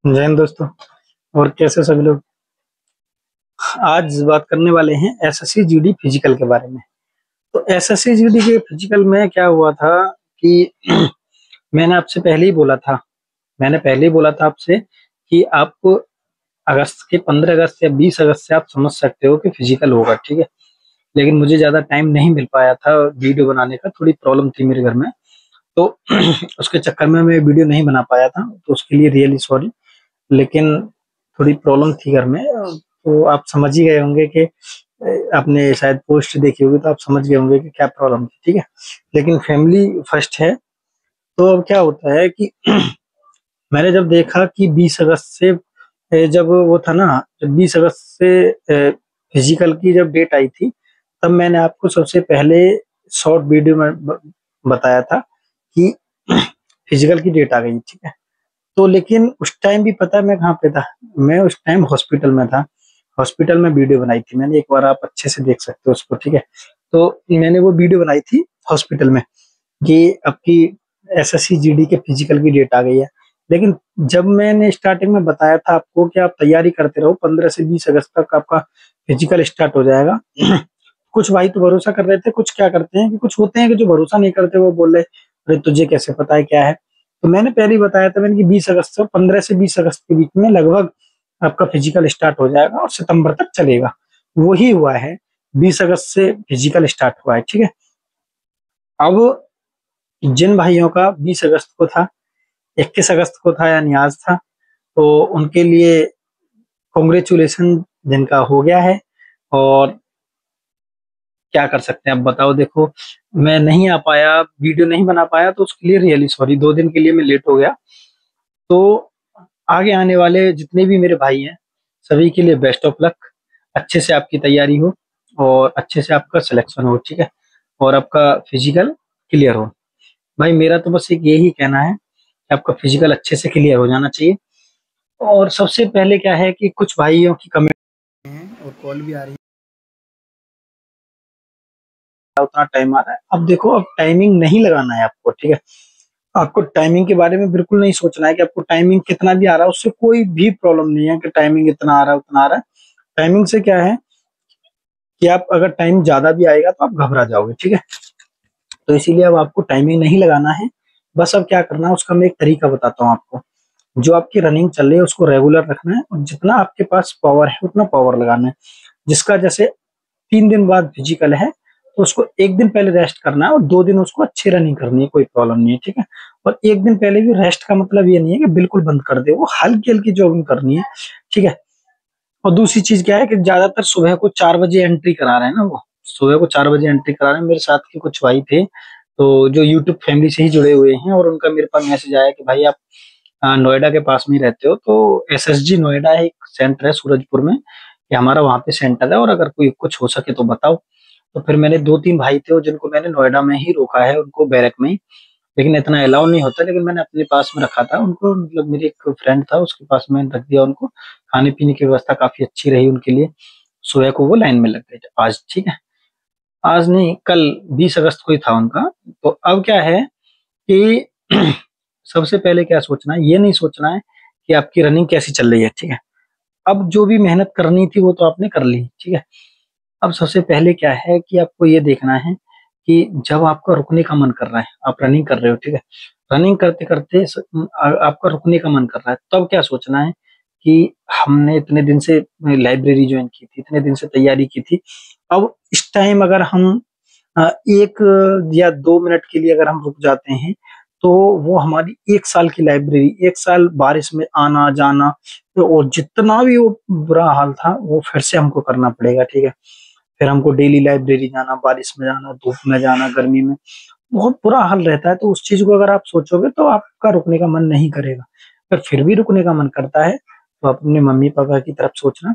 जय हिंद दोस्तों। और कैसे सभी लोग। आज बात करने वाले हैं एसएससी जीडी फिजिकल के बारे में। तो एसएससी जीडी के फिजिकल में क्या हुआ था कि मैंने आपसे पहले ही बोला था मैंने पहले ही बोला था आपसे कि आप अगस्त के 15 अगस्त या 20 अगस्त से आप समझ सकते हो कि फिजिकल होगा, ठीक है। लेकिन मुझे ज्यादा टाइम नहीं मिल पाया था वीडियो बनाने का, थोड़ी प्रॉब्लम थी मेरे घर में। तो उसके चक्कर में मैं वीडियो नहीं बना पाया था, तो उसके लिए रियली सॉरी। लेकिन थोड़ी प्रॉब्लम थी घर में, तो आप समझ ही गए होंगे कि आपने शायद पोस्ट देखी होगी, तो आप समझ गए होंगे कि क्या प्रॉब्लम थी, ठीक है। लेकिन फैमिली फर्स्ट है। तो अब क्या होता है कि मैंने जब देखा कि 20 अगस्त से जब वो था ना, जब 20 अगस्त से फिजिकल की जब डेट आई थी, तब मैंने आपको सबसे पहले शॉर्ट वीडियो में बताया था कि फिजिकल की डेट आ गई, ठीक है। तो लेकिन उस टाइम भी पता है मैं कहाँ पे था? मैं उस टाइम हॉस्पिटल में था। हॉस्पिटल में वीडियो बनाई थी मैंने, एक बार आप अच्छे से देख सकते हो उसको, ठीक है। तो मैंने वो वीडियो बनाई थी हॉस्पिटल में कि आपकी एसएससी जीडी के फिजिकल की डेट आ गई है। लेकिन जब मैंने स्टार्टिंग में बताया था आपको कि आप तैयारी करते रहो, 15 से 20 अगस्त तक आपका फिजिकल स्टार्ट हो जाएगा। कुछ भाई तो भरोसा कर रहे थे, कुछ क्या करते हैं कि कुछ होते हैं कि जो भरोसा नहीं करते, वो बोल रहे अरे तुझे कैसे पता है क्या है। तो मैंने पहले ही बताया था मैंने कि 20 अगस्त से 15 से 20 अगस्त के बीच में लगभग आपका फिजिकल स्टार्ट हो जाएगा और सितंबर तक चलेगा। वही हुआ है, 20 अगस्त से फिजिकल स्टार्ट हुआ है, ठीक है। अब जिन भाइयों का 20 अगस्त को था, 21 अगस्त को था यानी आज था, तो उनके लिए कॉन्ग्रेचुलेशन, जिनका हो गया है। और क्या कर सकते हैं अब बताओ। देखो, मैं नहीं आ पाया, वीडियो नहीं बना पाया, तो उसके लिए रियली सॉरी। 2 दिन के लिए मैं लेट हो गया। तो आगे आने वाले जितने भी मेरे भाई हैं, सभी के लिए बेस्ट ऑफ लक। अच्छे से आपकी तैयारी हो और अच्छे से आपका सिलेक्शन हो, ठीक है। और आपका फिजिकल क्लियर हो। भाई मेरा तो बस एक यही कहना है कि आपका फिजिकल अच्छे से क्लियर हो जाना चाहिए। और सबसे पहले क्या है कि कुछ भाइयों की कमेंट हैं और कॉल भी आ रही है, उतना टाइम आ रहा है। अब देखो, अब टाइमिंग नहीं लगाना है आपको, ठीक है। आपको टाइमिंग के बारे में बिल्कुल नहीं सोचना है कि आपको टाइमिंग कितना भी आ रहा है, उससे कोई भी प्रॉब्लम नहीं है कि टाइमिंग इतना आ रहा है उतना आ रहा है। टाइमिंग से क्या है कि आप अगर टाइम ज्यादा भी आएगा तो आप घबरा जाओगे, ठीक है। तो इसीलिए अब आपको टाइमिंग नहीं लगाना है। बस अब क्या करना है उसका मैं एक तरीका बताता हूँ आपको। जो आपकी रनिंग चल रही है उसको रेगुलर रखना है, और जितना आपके पास पावर है उतना पावर लगाना है। जिसका जैसे 3 दिन बाद फिजिकल है, तो उसको एक दिन पहले रेस्ट करना है और 2 दिन उसको अच्छी रनिंग करनी है, कोई प्रॉब्लम नहीं है, ठीक है। और एक दिन पहले भी रेस्ट का मतलब ये नहीं है कि बिल्कुल बंद कर दे, वो हल्की हल्की जॉगिंग करनी है, ठीक है। और दूसरी चीज क्या है कि ज्यादातर सुबह को 4 बजे एंट्री करा रहे हैं ना, वो सुबह को 4 बजे एंट्री करा रहे हैं। मेरे साथ के कुछ भाई थे, तो जो यूट्यूब फैमिली से ही जुड़े हुए हैं, और उनका मेरे पास मैसेज आया कि भाई आप नोएडा के पास में ही रहते हो, तो एसएसजी नोएडा है, एक सेंटर है सूरजपुर में, कि हमारा वहाँ पे सेंटर है, और अगर कोई कुछ हो सके तो बताओ। तो फिर मैंने 2-3 भाई थे जिनको मैंने नोएडा में ही रोका है, उनको बैरक में ही। लेकिन इतना अलाउ नहीं होता, लेकिन मैंने अपने पास में रखा था उनको, मतलब मेरे एक फ्रेंड था उसके पास में रख दिया उनको। खाने पीने की व्यवस्था काफी अच्छी रही उनके लिए। सुबह को वो लाइन में लग गए थे आज, ठीक है। आज नहीं, कल 20 अगस्त को ही था उनका। तो अब क्या है कि सबसे पहले क्या सोचना है, ये नहीं सोचना है कि आपकी रनिंग कैसी चल रही है, ठीक है। अब जो भी मेहनत करनी थी वो तो आपने कर ली, ठीक है। अब सबसे पहले क्या है कि आपको ये देखना है कि जब आपका रुकने का मन कर रहा है, आप रनिंग कर रहे हो, ठीक है। रनिंग करते करते आपका रुकने का मन कर रहा है, तब क्या सोचना है कि हमने इतने दिन से लाइब्रेरी ज्वाइन की थी, इतने दिन से तैयारी की थी। अब इस टाइम अगर हम 1 या 2 मिनट के लिए अगर हम रुक जाते हैं, तो वो हमारी 1 साल की लाइब्रेरी, 1 साल बारिश में आना जाना, और जितना भी वो बुरा हाल था वो फिर से हमको करना पड़ेगा, ठीक है। फिर हमको डेली लाइब्रेरी जाना, बारिश में जाना, धूप में जाना, गर्मी में, बहुत बुरा हाल रहता है। तो उस चीज को अगर आप सोचोगे तो आपका रुकने का मन नहीं करेगा। अगर फिर भी रुकने का मन करता है, तो अपने मम्मी पापा की तरफ सोचना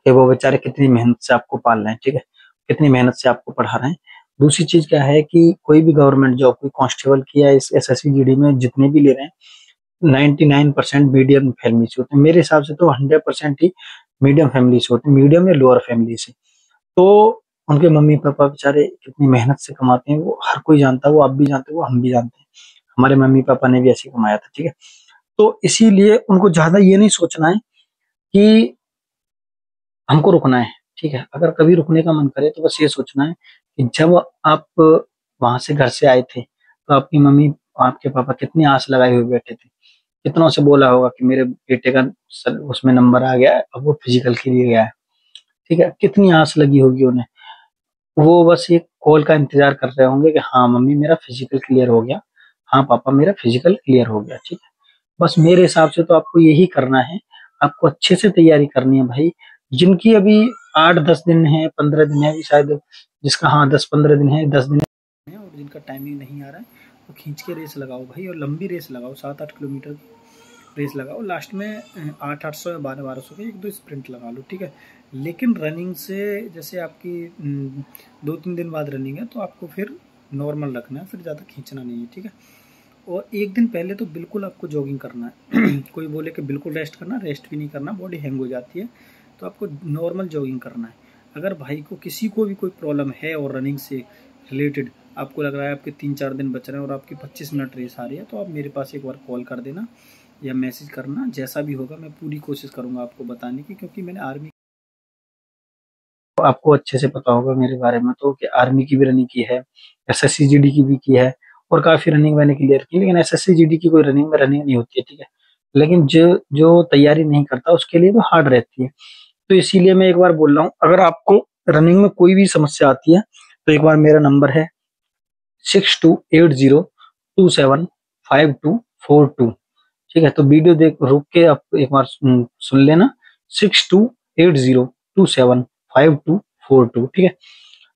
कि वो बेचारे कितनी मेहनत से आपको पाल रहे हैं, ठीक है। कितनी मेहनत से आपको पढ़ा रहे हैं। दूसरी चीज क्या है कि कोई भी गवर्नमेंट जॉब, कोई कांस्टेबल की या इस एसएससी जीडी में जितने भी ले रहे हैं, 99% मीडियम फैमिली से होते हैं। मेरे हिसाब से तो 100% ही मीडियम फैमिली से होते हैं, मीडियम या लोअर फैमिली से। तो उनके मम्मी पापा बेचारे कितनी मेहनत से कमाते हैं, वो हर कोई जानता है, वो आप भी जानते हो, वो हम भी जानते हैं। हमारे मम्मी पापा ने भी ऐसे ही कमाया था, ठीक है। तो इसीलिए उनको ज़्यादा ये नहीं सोचना है कि हमको रुकना है, ठीक है? अगर कभी रुकने का मन करे तो बस ये सोचना है कि जब आप वहाँ से घर से आए थे, तो आपकी मम्मी, आपके पापा कितनी आस लगाए हुए बैठे थे। कितनों से बोला होगा कि मेरे बेटे का सर उसमें नंबर आ गया है, अब वो फिजिकल के लिए गया है, ठीक है? कितनी आस लगी होगी उन्हें। वो बस एक कॉल का इंतज़ार कर रहे होंगे कि हाँ, मम्मी मेरा फिजिकल क्लियर हो गया, हाँ पापा मेरा फिजिकल क्लियर हो गया, ठीक है? बस मेरे हिसाब से तो आपको यही करना है, आपको अच्छे से तैयारी करनी है भाई। जिनकी अभी 8-10 दिन है, 15 दिन है, अभी शायद जिसका हाँ 10-15 दिन है, 10 दिन है और जिनका टाइमिंग नहीं आ रहा है, वो खींच के रेस लगाओ भाई, और लंबी रेस लगाओ, 7-8 किलोमीटर की रेस लगाओ। लास्ट में 8-800 या 1200 का 1-2 स्प्रिंट लगा लो, ठीक है? लेकिन रनिंग से जैसे आपकी 2-3 दिन बाद रनिंग है तो आपको फिर नॉर्मल रखना है, फिर ज़्यादा खींचना नहीं है, ठीक है? और एक दिन पहले तो बिल्कुल आपको जॉगिंग करना है। कोई बोले कि बिल्कुल रेस्ट करना, रेस्ट भी नहीं करना, बॉडी हैंग हो जाती है, तो आपको नॉर्मल जॉगिंग करना है। अगर भाई को किसी को भी कोई प्रॉब्लम है और रनिंग से रिलेटेड आपको लग रहा है आपके 3-4 दिन बच रहे हैं और आपकी 25 मिनट रेस आ रही है, तो आप मेरे पास एक बार कॉल कर देना या मैसेज करना, जैसा भी होगा मैं पूरी कोशिश करूँगा आपको बताने की, क्योंकि मैंने आर्मी, आपको अच्छे से पता होगा मेरे बारे में तो, कि आर्मी की भी रनिंग की है, एसएससी जीडी की भी की है, और काफ़ी रनिंग मैंने क्लियर की। लेकिन एसएससी जीडी की कोई रनिंग में रनिंग नहीं होती है, ठीक है? लेकिन जो जो तैयारी नहीं करता उसके लिए तो हार्ड रहती है। तो इसीलिए मैं एक बार बोल रहा हूँ, अगर आपको रनिंग में कोई भी समस्या आती है तो एक बार मेरा नंबर है 6280275242, ठीक है? तो वीडियो देख रुक के आप एक बार सुन लेना, 6280275242, ठीक है?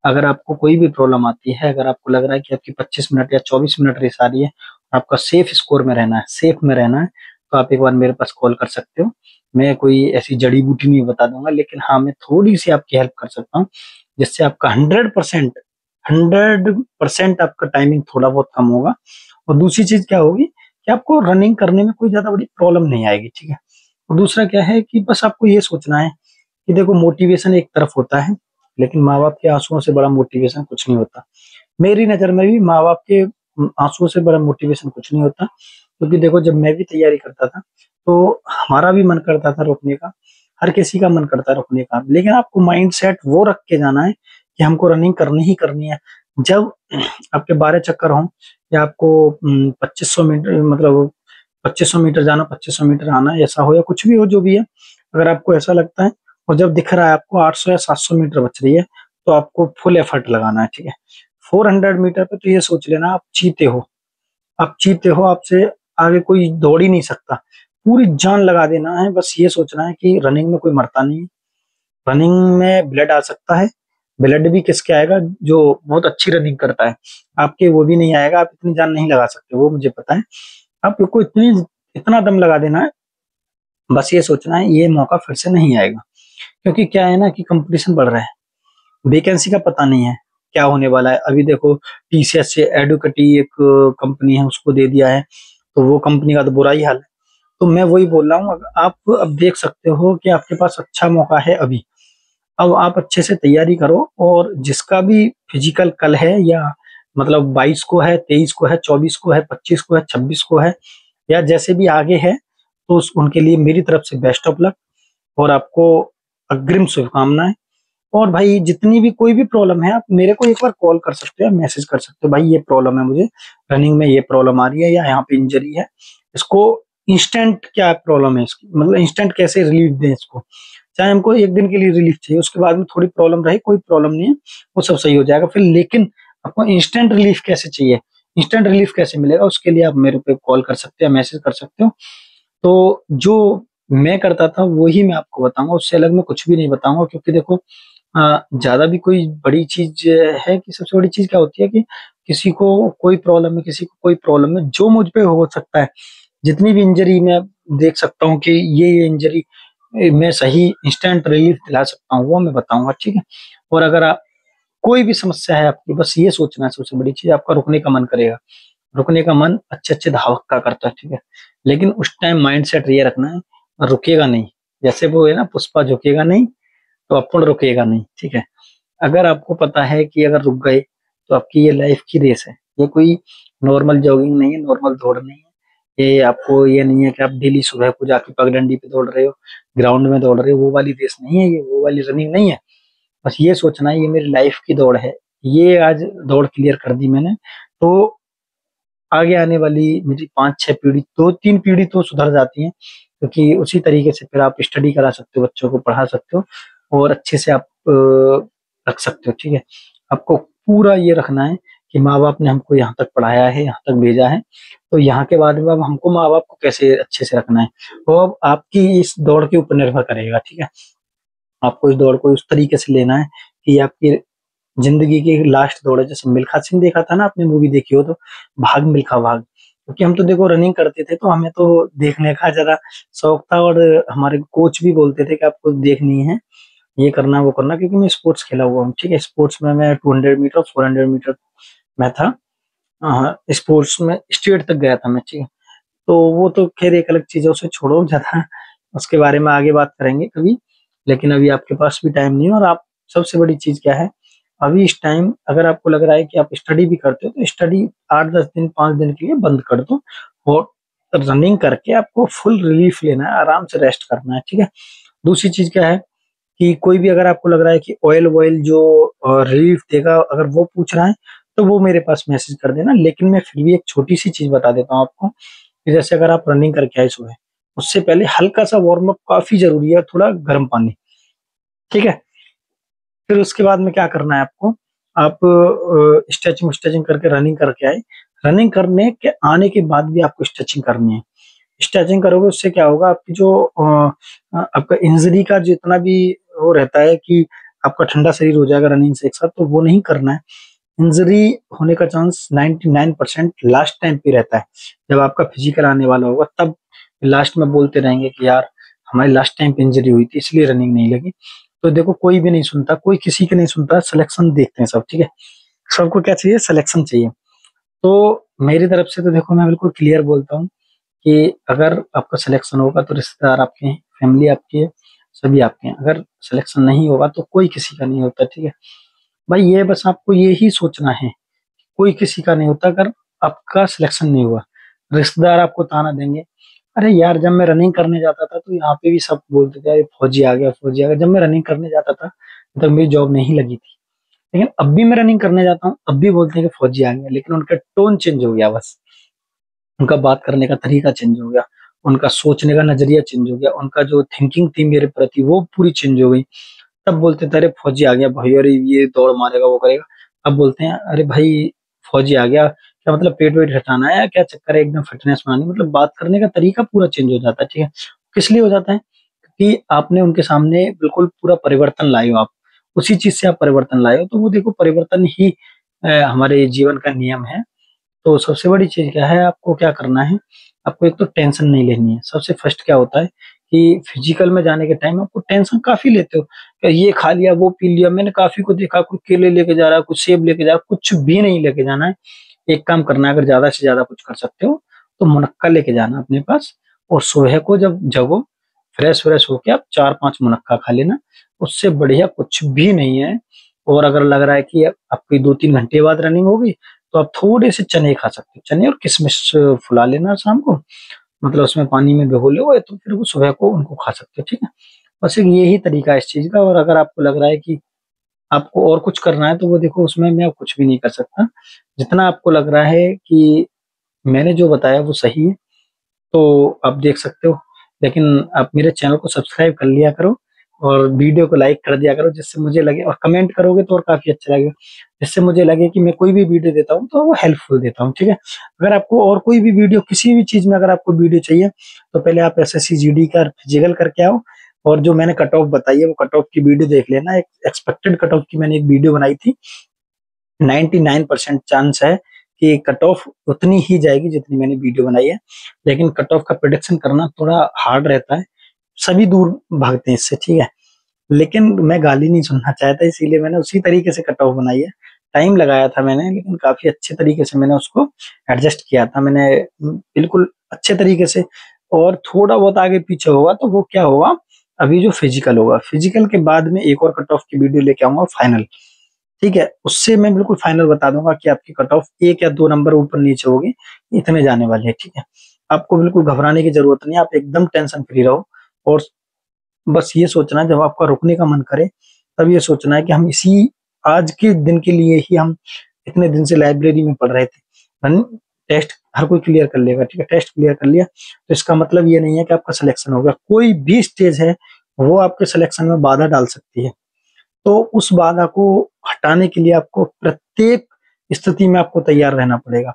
अगर आपको कोई भी प्रॉब्लम आती है, अगर आपको लग रहा है कि आपकी 25 मिनट या 24 मिनट रेस आ रही है, आपका सेफ स्कोर में रहना है, सेफ में रहना है, तो आप एक बार मेरे पास कॉल कर सकते हो। मैं कोई ऐसी जड़ी-बूटी नहीं बता दूँगा, लेकिन हाँ, मैं थोड़ी-सी आपकी हेल्प कर सकता हूँ, जिससे आपका 100% आपका टाइमिंग थोड़ा बहुत कम होगा। और दूसरी चीज़ क्या होगी कि आपको रनिंग करने में कोई ज़्यादा बड़ी प्रॉब्लम नहीं आएगी, ठीक है? और दूसरा क्या है कि बस आपको ये सोचना है कि देखो, मोटिवेशन एक तरफ होता है, लेकिन माँ-बाप के आँसुओं से बड़ा मोटिवेशन कुछ नहीं होता। मेरी नज़र में भी माँ-बाप के आँसुओं से बड़ा मोटिवेशन कुछ नहीं होता, क्योंकि देखो जब मैं भी तैयारी करता था, तो हमारा भी मन करता था रुकने का, हर किसी का मन करता है रुकने का, लेकिन आपको माइंडसेट वो रख के जाना है कि हमको रनिंग करनी ही करनी है। जब आपके 12 चक्कर हों या आपको 2500 मीटर, मतलब 2500 मीटर जाना, 2500 मीटर आना, ऐसा हो या कुछ भी हो, जो भी है, अगर आपको ऐसा लगता है और जब दिख रहा है आपको 800 या 700 मीटर बच रही है, तो आपको फुल एफर्ट लगाना है, ठीक है? 400 मीटर पे तो ये सोच लेना आप चीते हो, आप चीते हो, आपसे आगे कोई दौड़ ही नहीं सकता। पूरी जान लगा देना है, बस ये सोचना है कि रनिंग में कोई मरता नहीं है, रनिंग में ब्लड आ सकता है, ब्लड भी किसके आएगा, जो बहुत अच्छी रनिंग करता है, आपके वो भी नहीं आएगा, आप इतनी जान नहीं लगा सकते, वो मुझे पता है। आपको इतना दम लगा देना है, बस ये सोचना है ये मौका फिर से नहीं आएगा। क्योंकि क्या है ना कि कंपटीशन बढ़ रहा है, वैकेंसी का पता नहीं है क्या होने वाला है। अभी देखो टीसीएस से एडुकेटी एक कंपनी है, उसको दे दिया है, तो वो कंपनी का तो बुरा ही हाल है। तो मैं वही बोल रहा हूँ, आप अब देख सकते हो कि आपके पास अच्छा मौका है अभी। अब आप अच्छे से तैयारी करो, और जिसका भी फिजिकल कल है, या मतलब 22 को है, 23 को है, 24 को है, 25 को है, 26 को है, या जैसे भी आगे है, तो उनके लिए मेरी तरफ से बेस्ट ऑफ लक, और आपको अग्रिम शुभकामनाएं। और भाई जितनी भी कोई भी प्रॉब्लम है, आप मेरे को एक बार कॉल कर सकते हो, मैसेज कर सकते हो, भाई ये प्रॉब्लम है मुझे, रनिंग में ये प्रॉब्लम आ रही है, या यहाँ पे इंजरी है, इसको इंस्टेंट क्या प्रॉब्लम है इसकी, मतलब इंस्टेंट कैसे रिलीफ दें इसको। चाहे हमको एक दिन के लिए रिलीफ चाहिए, उसके बाद में थोड़ी प्रॉब्लम रहे, कोई प्रॉब्लम नहीं है, वो सब सही हो जाएगा फिर, लेकिन आपको इंस्टेंट रिलीफ कैसे चाहिए, इंस्टेंट रिलीफ कैसे मिलेगा, उसके लिए आप मेरे पे कॉल कर सकते हो, मैसेज कर सकते हो। तो जो मैं करता था वही मैं आपको बताऊंगा, उससे अलग मैं कुछ भी नहीं बताऊंगा, क्योंकि देखो ज्यादा भी कोई बड़ी चीज है कि, सबसे बड़ी चीज क्या होती है कि किसी को कोई प्रॉब्लम है, किसी को कोई प्रॉब्लम है, जो मुझ पे हो सकता है, जितनी भी इंजरी मैं देख सकता हूँ कि ये इंजरी मैं सही इंस्टेंट रिलीफ दिला सकता हूँ, वो मैं बताऊंगा, ठीक है? और अगर आप कोई भी समस्या है आपकी, बस ये सोचना है, सबसे बड़ी चीज आपका रुकने का मन करेगा, रुकने का मन अच्छे अच्छे धावक का करता है, ठीक है? लेकिन उस टाइम माइंड सेट ये रखना है, रुकेगा नहीं। जैसे वो है ना, पुष्पा झुकेगा नहीं, तो अपन रुकेगा नहीं, ठीक है? अगर आपको पता है कि अगर रुक गए तो आपकी ये लाइफ की रेस है, ये कोई नॉर्मल जॉगिंग नहीं है, नॉर्मल दौड़ नहीं है, ये आपको ये नहीं है कि आप डेली सुबह को जाके पगडंडी पे दौड़ रहे हो, ग्राउंड में दौड़ रहे हो, वो वाली रेस नहीं है ये, वो वाली रनिंग नहीं है। बस ये सोचना है ये मेरी लाइफ की दौड़ है, ये आज दौड़ क्लियर कर दी मैंने, तो आगे आने वाली मेरी 5-6 पीढ़ी, 2-3 पीढ़ी तो सुधर जाती है, क्योंकि उसी तरीके से फिर आप स्टडी करा सकते हो, बच्चों को पढ़ा सकते हो और अच्छे से आप रख सकते हो, ठीक है। आपको पूरा ये रखना है कि माँ बाप ने हमको यहाँ तक पढ़ाया है, यहाँ तक भेजा है, तो यहाँ के बाद में अब हमको माँ बाप को कैसे अच्छे से रखना है, वो अब आपकी इस दौड़ के ऊपर निर्भर करेगा, ठीक है। आपको इस दौड़ को उस तरीके से लेना है कि आपकी जिंदगी की लास्ट दौड़ है। जैसे मिल्खा सिंह देखा था ना, आपने मूवी देखी हो तो, भाग मिल्खा भाग, क्योंकि हम तो देखो रनिंग करते थे तो हमें तो देखने का जरा शौक था, और हमारे कोच भी बोलते थे कि आपको देखनी है, ये करना वो करना, क्योंकि मैं स्पोर्ट्स खेला हुआ हूँ, ठीक है। स्पोर्ट्स में मैं 200 मीटर 400 मीटर में था, हाँ, स्पोर्ट्स में स्टेट तक गया था मैं, ठीक है। तो वो तो खैर एक अलग चीज है, उसे छोड़ो ज्यादा, उसके बारे में आगे बात करेंगे कभी। लेकिन अभी आपके पास भी टाइम नहीं है, और आप सबसे बड़ी चीज क्या है, अभी इस टाइम अगर आपको लग रहा है कि आप स्टडी भी करते हो तो स्टडी 8-10 दिन 5 दिन के लिए बंद कर दो, और रनिंग करके आपको फुल रिलीफ लेना है, आराम से रेस्ट करना है, ठीक है। दूसरी चीज क्या है कि कोई भी अगर आपको लग रहा है कि ऑयल वॉयल जो रिलीफ देगा, अगर वो पूछ रहा है तो वो मेरे पास मैसेज कर देना। लेकिन मैं फिर भी एक छोटी सी चीज बता देता हूँ आपको, कि जैसे अगर आप रनिंग करके आए सुबह, उससे पहले हल्का सा वार्म अप काफी जरूरी है, थोड़ा गर्म पानी, ठीक है। फिर उसके बाद में क्या करना है आपको, आप स्ट्रेचिंग स्ट्रेचिंग करके रनिंग करके आए, रनिंग करने के आने के बाद भी आपको स्ट्रेचिंग करनी है। स्ट्रेचिंग करोगे उससे क्या होगा, आपकी जो आपका इंजरी का जितना भी वो रहता है कि आपका ठंडा शरीर हो जाएगा रनिंग से एक साथ, तो वो नहीं करना है। इंजरी होने का चांस 99% लास्ट टाइम पे रहता है, जब आपका फिजिकल आने वाला होगा, तब लास्ट में बोलते रहेंगे कि यार हमारी लास्ट टाइम पे इंजरी हुई थी इसलिए रनिंग नहीं लगी। तो देखो कोई भी नहीं सुनता, कोई किसी की नहीं सुनता, सिलेक्शन देखते हैं सब, ठीक है। सबको क्या चाहिए, सिलेक्शन चाहिए। तो मेरी तरफ से तो देखो मैं बिल्कुल क्लियर बोलता हूँ कि अगर आपका सिलेक्शन होगा तो रिश्तेदार आपके हैं, फैमिली आपकी है, सभी आपके हैं। अगर सिलेक्शन नहीं होगा तो कोई किसी का नहीं होता, ठीक है भाई। ये बस आपको ये ही सोचना है, कोई किसी का नहीं होता अगर आपका सिलेक्शन नहीं हुआ। रिश्तेदार आपको ताना देंगे, अरे यार जब मैं रनिंग करने जाता था तो यहाँ पे भी सब बोलते थे अरे फौजी आ गया, फौजी आ गया। जब मैं रनिंग करने जाता था तब मेरी जॉब नहीं लगी थी, लेकिन अब भी मैं रनिंग करने जाता हूँ, अब भी बोलते हैं कि फौजी आ गया, लेकिन उनका टोन चेंज हो गया बस, उनका बात करने का तरीका चेंज हो गया, उनका सोचने का नजरिया चेंज हो गया, उनका जो थिंकिंग थी मेरे प्रति वो पूरी चेंज हो गई। तब बोलते थे अरे फौजी आ गया भाई, अरे ये दौड़ मारेगा वो करेगा। अब बोलते हैं अरे भाई फौजी आ गया, क्या मतलब पेट वेट घटाना है या क्या चक्कर है, एकदम फिटनेस बनानी, मतलब बात करने का तरीका पूरा चेंज हो जाता है, ठीक है। किस लिए हो जाता है, क्योंकि आपने उनके सामने बिल्कुल पूरा परिवर्तन लाए हो, आप उसी चीज से आप परिवर्तन लाए हो, तो वो देखो परिवर्तन ही हमारे जीवन का नियम है। तो सबसे बड़ी चीज क्या है, आपको क्या करना है, आपको एक तो टेंशन नहीं लेनी है। सबसे फर्स्ट क्या होता है कि फिजिकल में जाने के टाइम आपको टेंशन काफी लेते हो, कि ये खा लिया वो पी लिया। मैंने काफी को देखा, कुछ केले लेके जा रहा है, कुछ सेब लेके जा रहा है, कुछ भी नहीं लेके जाना है। एक काम करना है, अगर ज्यादा से ज्यादा कुछ कर सकते हो तो मुनक्का लेके जाना अपने पास, और सुबह को जब जगो फ्रेश फ्रेश होके आप 4-5 मुनक्का खा लेना, उससे बढ़िया कुछ भी नहीं है। और अगर लग रहा है कि आपकी 2-3 घंटे बाद रनिंग होगी, तो आप थोड़े से चने खा सकते हो, चने और किशमिश फुला लेना शाम को, मतलब उसमें पानी में भिगो लो, तो फिर वो सुबह को उनको खा सकते हो, ठीक है। बस एक यही तरीका है इस चीज का। और अगर आपको लग रहा है कि आपको और कुछ करना है तो वो देखो उसमें मैं कुछ भी नहीं कर सकता। जितना आपको लग रहा है कि मैंने जो बताया वो सही है तो आप देख सकते हो, लेकिन आप मेरे चैनल को सब्सक्राइब कर लिया करो और वीडियो को लाइक कर दिया करो, जिससे मुझे लगे, और कमेंट करोगे तो और काफी अच्छा लगेगा, जिससे मुझे लगे कि मैं कोई भी वीडियो देता हूँ तो वो हेल्पफुल देता हूँ, ठीक है। अगर आपको और कोई भी वीडियो किसी भी चीज में अगर आपको वीडियो चाहिए तो पहले आप एसएससी जीडी का फिजिकल करके आओ, और जो मैंने कट ऑफ बताई है वो कट ऑफ की वीडियो देख लेना। एक एक्सपेक्टेड कट ऑफ की मैंने एक वीडियो बनाई थी, 99% चांस है कि कट ऑफ उतनी ही जाएगी जितनी मैंने वीडियो बनाई है, लेकिन कट ऑफ का प्रिडिक्शन करना थोड़ा हार्ड रहता है, सभी दूर भागते हैं इससे, ठीक है। लेकिन मैं गाली नहीं सुनना चाहता, इसीलिए मैंने उसी तरीके से कट ऑफ बनाई है। टाइम लगाया था मैंने, लेकिन काफी अच्छे तरीके से मैंने उसको एडजस्ट किया था मैंने, बिल्कुल अच्छे तरीके से। और थोड़ा बहुत आगे पीछे होगा तो वो क्या होगा, अभी जो फिजिकल होगा, फिजिकल के बाद में एक और कट ऑफ की वीडियो लेके आऊंगा फाइनल, ठीक है। उससे मैं बिल्कुल फाइनल बता दूंगा कि आपकी कट ऑफ 1 या 2 नंबर ऊपर नीचे होगी, इतने जाने वाले हैं, ठीक है। आपको बिल्कुल घबराने की ज़रूरत नहीं है, आप एकदम टेंशन फ्री रहो और बस ये सोचना है जब आपका रुकने का मन करे, तब ये सोचना है कि हम इसी आज के दिन के लिए ही हम इतने दिन से लाइब्रेरी में पढ़ रहे थे। टेस्ट हर कोई क्लियर कर लेगा, ठीक है? टेस्ट क्लियर कर लिया, तो इसका मतलब ये नहीं है कि आपका सिलेक्शन हो गया। कोई भी स्टेज है, वो आपके सिलेक्शन में बाधा डाल सकती है। तो उस बाधा को हटाने के लिए आपको प्रत्येक स्थिति में आपको तैयार रहना पड़ेगा।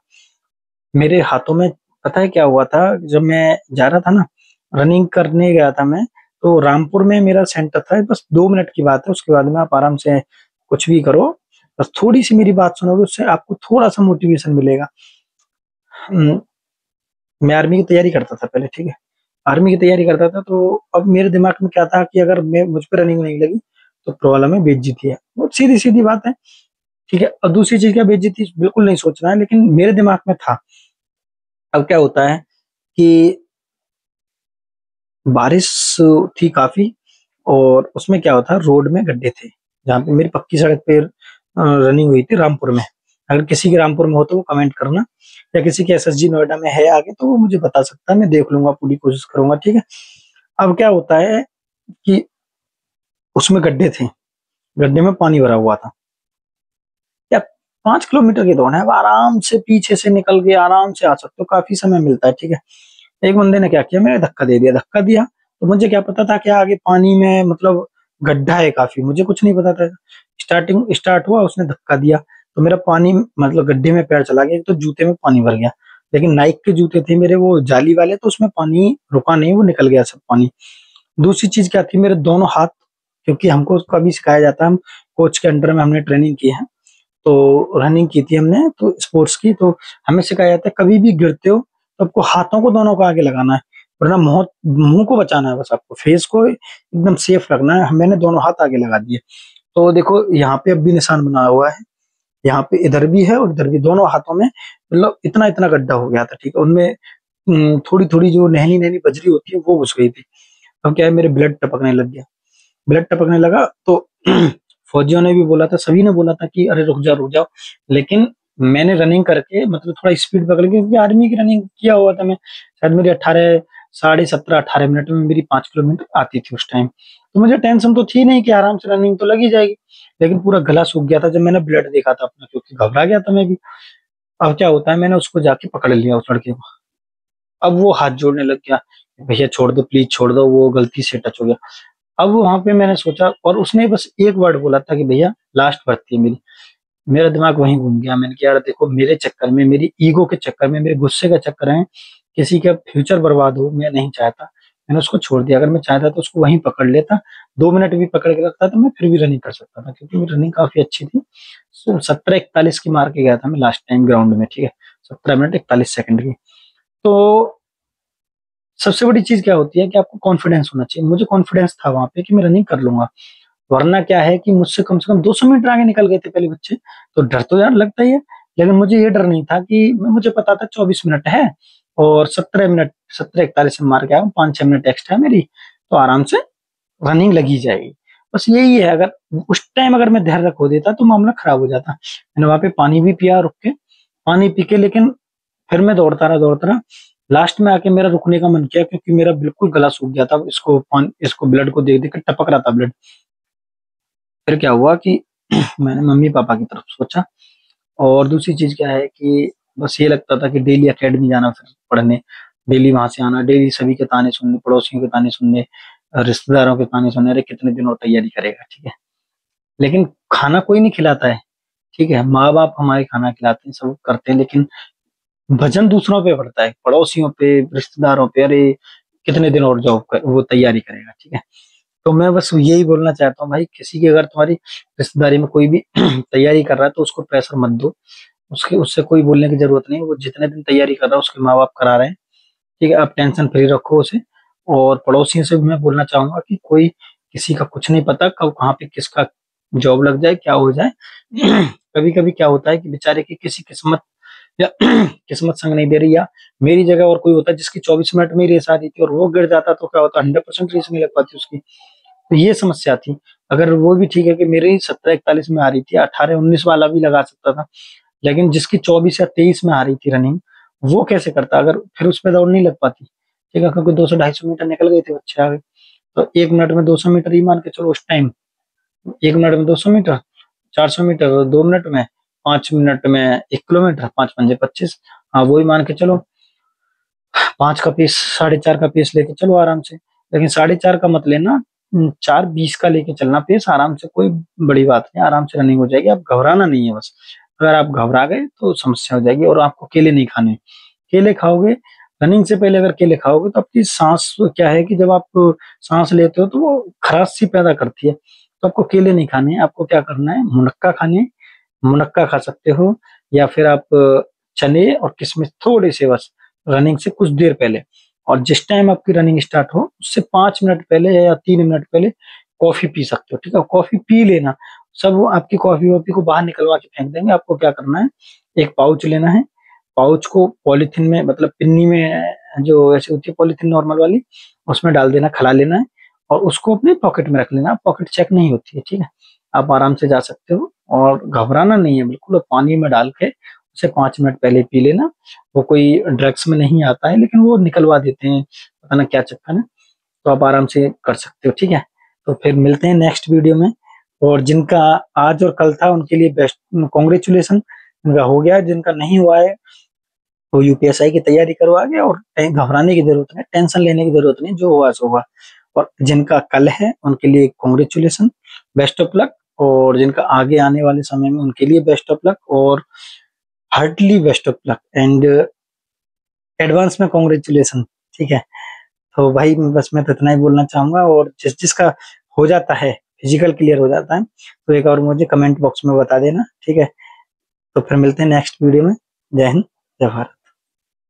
मेरे हाथों में पता है क्या हुआ था, जब मैं जा रहा था ना, रनिंग करने गया था मैं, तो रामपुर में मेरा सेंटर था, बस 2 मिनट की बात है, उसके बाद में आप आराम से कुछ भी करो, बस थोड़ी-सी मेरी बात सुनोगे, उससे आपको थोड़ा-सा मोटिवेशन मिलेगा। उम, मैं आर्मी की तैयारी करता था पहले, ठीक है? आर्मी की तैयारी करता था, तो अब मेरे दिमाग में क्या था कि अगर मैं मुझ पे रनिंग नहीं लगी, तो प्रॉब्लम है, बेइज्जती है। बहुत सीधी-सीधी बात है, ठीक है? और दूसरी चीज़ क्या, बेइज्जती बिल्कुल नहीं सोचना है, लेकिन मेरे दिमाग में था। अब क्या होता है कि बारिश थी काफ़ी और उसमें क्या होता है, रोड में गड्ढे थे, जहाँ पे मेरी पक्की सड़क पे रनिंग हुई थी रामपुर में। अगर किसी के रामपुर में हो तो वो कमेंट करना, या किसी के एसएसजी नोएडा में है आगे तो वो मुझे बता सकता है, मैं देख लूँगा, पूरी कोशिश करूँगा, ठीक है? अब क्या होता है कि उसमें गड्ढे थे, गड्ढे में पानी भरा हुआ था। या 5 किलोमीटर की दौड़ है, अब आराम से पीछे से निकल के आराम से आ सकते हो, काफ़ी समय मिलता है, ठीक है? एक बंदे ने क्या किया, मेरे धक्का दिया, तो मुझे क्या पता था कि आगे पानी में मतलब गड्ढा है काफ़ी, मुझे कुछ नहीं पता था। स्टार्ट हुआ, उसने धक्का दिया, तो मेरा पानी मतलब गड्ढे में पैर चला गया, एक तो जूते में पानी भर गया। लेकिन नाइक के जूते थे मेरे, वो जाली वाले, तो उसमें पानी रुका नहीं, वो निकल गया सब पानी। दूसरी चीज़ क्या थी, मेरे दोनों हाथ, क्योंकि हमको कभी सिखाया जाता है, हम कोच के अंडर में हमने ट्रेनिंग की है, तो रनिंग की थी हमने, तो स्पोर्ट्स की, तो हमें सिखाया जाता है कभी भी गिरते हो तो आपको हाथों को दोनों को आगे लगाना है, वरना मुंह को बचाना है, बस आपको फेस को एकदम सेफ रखना है। मैंने दोनों हाथ आगे लगा दिए, तो देखो यहाँ पे अब भी निशान बना हुआ है, यहाँ पे इधर भी है और इधर भी, दोनों हाथों में मतलब इतना इतना गड्ढा हो गया था, ठीक है? उनमें थोड़ी थोड़ी जो नहनी नहनी बजरी होती है वो घुस गई थी। अब क्या है, मेरे ब्लड टपकने लग गया, ब्लड टपकने लगा, तो फौजियों ने भी बोला था, सभी ने बोला था कि अरे रुक जाओ, लेकिन मैंने रनिंग करके मतलब थोड़ा स्पीड पकड़ के, क्योंकि आर्मी की रनिंग किया हुआ था मैं, शायद मेरी 18 साढ़े 17-18 मिनट में मेरी 5 किलोमीटर आती थी उस टाइम, तो मुझे टेंशन तो थी नहीं कि आराम से रनिंग तो लगी जाएगी। लेकिन पूरा गला सूख गया था जब मैंने ब्लड देखा था अपना, क्योंकि घबरा गया था मैं भी। अब क्या होता है, मैंने उसको जाके पकड़ लिया उस लड़के को, अब वो हाथ जोड़ने लग गया, भैया छोड़ दो, प्लीज छोड़ दो, वो गलती से टच हो गया। अब वहां पे मैंने सोचा, और उसने बस एक वर्ड बोला था कि भैया लास्ट भर्ती है मेरी। मेरा दिमाग वहीं घूम गया, मैंने कहा यार देखो, मेरे चक्कर में, मेरी ईगो के चक्कर में, मेरे गुस्से का चक्कर है, किसी का फ्यूचर बर्बाद हो, मैं नहीं चाहता। मैंने उसको छोड़ दिया, अगर मैं चाहता तो उसको वहीं पकड़ लेता, 2 मिनट भी पकड़ के रखता तो मैं फिर भी रनिंग कर सकता था, क्योंकि मेरी रनिंग काफी अच्छी थी। 17:41 की मार के गया था मैं लास्ट टाइम ग्राउंड में, ठीक है? 17 मिनट 41 सेकंड की। तो सबसे बड़ी चीज क्या होती है कि आपको कॉन्फिडेंस होना चाहिए, मुझे कॉन्फिडेंस था वहां पे कि मैं रनिंग कर लूंगा। वरना क्या है कि मुझसे कम से कम 200 मीटर आगे निकल गए थे पहले बच्चे, तो डर तो यार लगता ही है। लेकिन मुझे ये डर नहीं था, कि मुझे पता था 24 मिनट है और 17 41 में मार के आया हूँ, 5-6 मिनट एक्स्ट्रा है मेरी, तो आराम से रनिंग लगी जाएगी। बस यही है, अगर उस टाइम अगर मैं धैर्य खो देता तो मामला खराब हो जाता। मैंने वहां पे पानी भी पिया रुक के, पानी पी के, लेकिन फिर मैं दौड़ता रहा। लास्ट में आके मेरा रुकने का मन किया, क्योंकि मेरा बिल्कुल गला सूख गया था, इसको ब्लड को देख देख के टपक रहा था ब्लड। फिर क्या हुआ कि मैंने मम्मी पापा की तरफ सोचा, और दूसरी चीज क्या है कि बस ये लगता था कि डेली एकेडमी जाना, फिर पढ़ने, डेली वहां से आना, डेली सभी के ताने सुनने, पड़ोसियों के ताने सुनने, रिश्तेदारों के ताने सुनने, अरे कितने दिन और तैयारी करेगा, ठीक है? लेकिन खाना कोई नहीं खिलाता है, ठीक है? माँ बाप हमारे खाना खिलाते हैं, सब करते हैं, लेकिन वजन दूसरों पे पड़ता है, पड़ोसियों पे, रिश्तेदारों पे, अरे कितने दिन और जॉब कर वो तैयारी करेगा, ठीक है? तो मैं बस यही बोलना चाहता हूँ भाई, किसी की अगर तुम्हारी रिश्तेदारी में कोई भी तैयारी कर रहा है तो उसको प्रेशर मत दो, उसके उससे कोई बोलने की जरूरत नहीं, वो जितने दिन तैयारी कर रहा है उसके माँ बाप करा रहे हैं, ठीक है? आप टेंशन फ्री रखो उसे। और पड़ोसियों से भी मैं बोलना चाहूंगा कि कोई किसी का कुछ नहीं पता, कब कहाँ पे किसका जॉब लग जाए, क्या हो जाए। कभी कभी क्या होता है कि बेचारे की किसी किस्मत या किस्मत संग नहीं दे रही, या मेरी जगह और कोई होता है जिसकी 24 मिनट में ही रेस आ रही थी और वो गिर जाता, तो क्या होता, 100% रेस नहीं लग पाती उसकी। तो ये समस्या थी। अगर वो भी ठीक है कि मेरी 17 41 में आ रही थी, 18 19 वाला भी लगा सकता था, लेकिन जिसकी 24 या 23 में आ रही थी रनिंग, वो कैसे करता अगर फिर उसमें दौड़ नहीं लग पाती, ठीक है, क्योंकि 200-250 मीटर निकल गए थे बच्चे आगे। तो 1 मिनट में 200 मीटर ही मान के चलो उस टाइम, 1 मिनट में 200 मीटर, 400 मीटर 2 मिनट में, 5 मिनट में 1 किलोमीटर, 5 पंजे 25। हाँ वही मान के चलो, 5 का पेस, 4.5 का पेस लेके चलो आराम से। लेकिन 4.5 का मत लेना, 4:20 का लेके चलना पेस आराम से, कोई बड़ी बात नहीं, आराम से रनिंग हो जाएगी। आप घबराना नहीं है बस, अगर आप घबरा गए तो समस्या हो जाएगी। और आपको केले नहीं खाने, केले खाओगे रनिंग से पहले, अगर केले खाओगे तो आपकी सांस, क्या है कि जब आप सांस लेते हो तो वो खराश सी पैदा करती है। तो आपको केले नहीं खाने हैं, आपको क्या करना है, मुनक्का खाने, मुनक्का खा सकते हो, या फिर आप चने और किशमिश थोड़े से बस, रनिंग से कुछ देर पहले। और जिस टाइम आपकी रनिंग स्टार्ट हो उससे 5 मिनट पहले या 3 मिनट पहले कॉफी पी सकते हो, ठीक है, कॉफी पी लेना। सब वो आपकी कॉफी वॉफी को बाहर निकलवा के फेंक देंगे। आपको क्या करना है, एक पाउच लेना है, पाउच को पॉलीथीन में, मतलब पिन्नी में, जो ऐसी होती है पॉलीथीन नॉर्मल वाली, उसमें डाल देना, खला लेना है, और उसको अपने पॉकेट में रख लेना। पॉकेट चेक नहीं होती है, ठीक है, आप आराम से जा सकते हो, और घबराना नहीं है बिल्कुल। और पानी में डाल के उसे 5 मिनट पहले पी लेना। वो कोई ड्रग्स में नहीं आता है, लेकिन वो निकलवा देते हैं, पता ना क्या चक्कर है। तो आप आराम से कर सकते हो, ठीक है। तो फिर मिलते हैं नेक्स्ट वीडियो में। और जिनका आज और कल था उनके लिए बेस्ट कॉन्ग्रेचुलेसन, उनका हो गया। जिनका नहीं हुआ है वो यूपीएसआई की तैयारी करवा गया, और घबराने की जरूरत नहीं, टेंशन लेने की जरूरत नहीं, जो हुआ सो हुआ। और जिनका कल है उनके लिए कॉन्ग्रेचुलेसन, बेस्ट ऑफ लक। और जिनका आगे आने वाले समय में उनके लिए बेस्ट ऑफ लक, और heartly best of luck, and advance में कॉन्ग्रेचुलेसन, ठीक है। तो भाई बस मैं तो इतना ही बोलना चाहूंगा। और जिस जिसका हो जाता है, फिजिकल क्लियर हो जाता है, तो एक और मुझे कमेंट बॉक्स में बता देना, ठीक है। तो फिर मिलते हैं नेक्स्ट वीडियो में। जय हिंद, जय भारत।